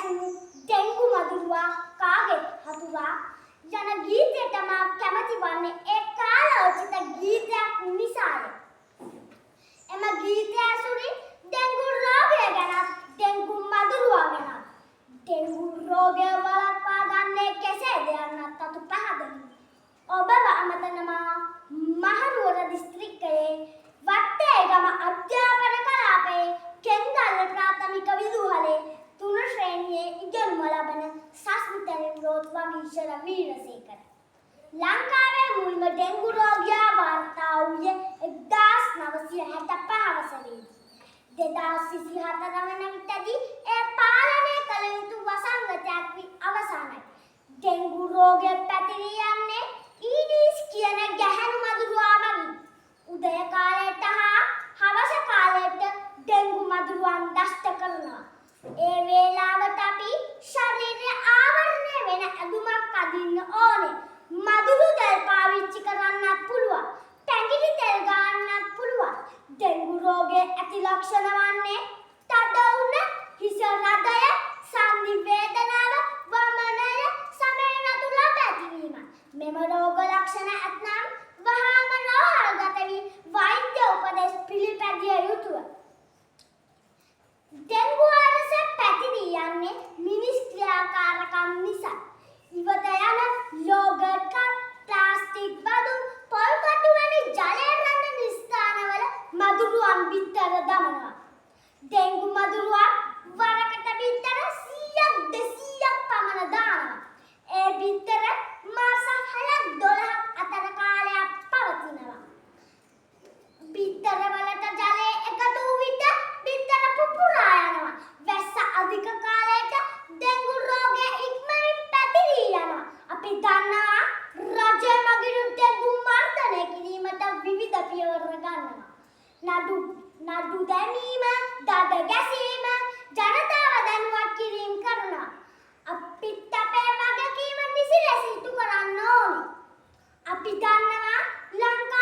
ඇසුණු dengue මදුරුවා කාගෙත් හතුරා යන ගීතයට මා කැමති වන්නේ ඒ කාලෝචිත ගීතයක් නිසාය. එම ගීතය ඇසුරින් ඩෙන්ගු රෝගය ගැනත් ඩෙන්ගු මදුරුවා ගැනත් ඩෙන්ගු රෝගය වළක්වා ගන්නේ කෙසේද යන්නත් අතු පැහැදිලි. ඔබව අමතනවා මහනුවර දිස්ත්‍රික්කයේ වත්තේගම අධ්‍යාපන කලාපයේ කෙන්ගල්ල ප්‍රාථමික විදුහලේ 3 ශ්‍රේණියේ ඉගෙනුම ලබන සස්මිතරින් රෝත් වගීශර වීරසේකර. ලංකාවේ මුල්ම ඩෙන්ගු රෝගයා වාර්තා වූයේ 1965 වසරේදී. 2024 වන විටදී එය පාලනය කළ යුතු වසංගතයක් වී අවසానයි. ඩෙන්ගු රෝගය පැතිරී යන්නේ ඊඩීස් කියන ගැහැණු මදුරුවා මගින්. උදය කාලයට හා හවස කාලයට ඩෙන්ගු මදුරුවන් දෂ්ට කරනවා. ඒ වේලාවට අපි ශරීරය ආවරණය වෙන ඇඳුමක් අදින්න ඕනේ. මදුරු තෙල් පාවිච්චි කරන්නත් පුළුවන්. පැඟිරි තෙල් ගන්නත් පුළුවන්. ඩෙන්ගු රෝගයේ ඇති ලක්ෂණ වන්නේ තද උණ, හිස රදය, සන්ධි වේදනාව, වමනය, සමේ නතුල පැතිවීම. මෙම රෝග ලක්ෂණ ඇතනම් වහාම නොහල්ගත වී වෛද්‍ය උපදෙස් පිළිපැදිය යුතුය. ඩෙන්ගු වෛරසය පැතිරී යන්නේ මිනිස් ක්‍රියාකාරකම් නිසා. ඉවත යන යෝගට් කප්, ප්ලාස්ටික් බදු, පොල් කටු වැනි ජලය රැඳෙන ස්ථානවල මදුරුවන් බිත්තර දමනවා. ඩෙන්ගු මදුරුවන් වරකට බිත්තර 100ක් 200ක් පමණ දානවා. ඒ බිත්තර මාස 6ක් 12ක් අතර කාලයක් පවතිනවා. බිත්තර වලට ජලය එකතු වූ විට බිත්තර පුපුරා යනවා. වැස්ස අධික කාලයක ඩෙන්ගු රෝගය ඉක්මනින් පැතිරී යනවා. අපි දන්නවා රජය මගින් ඩෙන්ගු මර්ධනය කිරීමට විවිධ පියවර ගන්නවා. නඩු දැමීම, දඩ ගැසීම, ජනතාව දැනුවත් කිරීම කරනවා. අපිත් අපේ වගකීම නිසි ලෙස ඉටු කරන්න ඕනේ. අපි දන්නවා ලංකාවේ